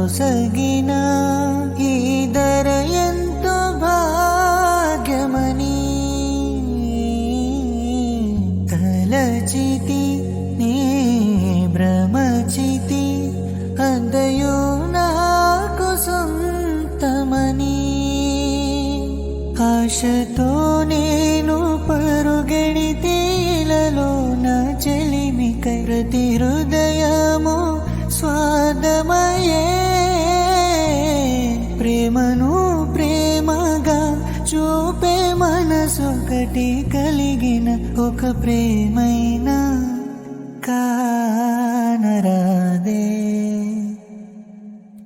నొసగిన ఈ దర ఎంతో భాగ్యమని తలచితి నీ భ్రమచితి అంతయు నాకు సొంతమని ఆశతో నేను పరుగెడితే ఇలలో నా చెలిమికై ప్రతి హృదయము స్వాదమయే ప్రేమను ప్రేమగా చూపే మనసొకటి కలిగిన ఒక ప్రేమైన కానరాదే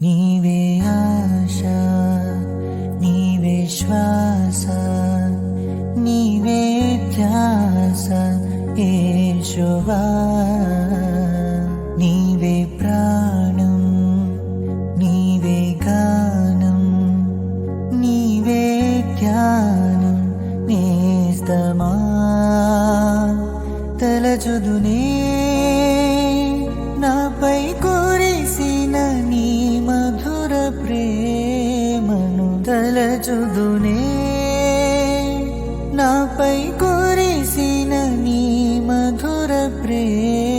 నీవే ఆశ నీవే శ్వాస నీవే ధ్యాస యేషువా నీవే ప్రాణం నీవే గానం నీవే ధ్యానం నేస్తమా తలచుదునే నాపై కురిసిన నీ మధుర ప్రేమను తలచుదునే నాపై కురిసిన నీ మధుర ప్రేమ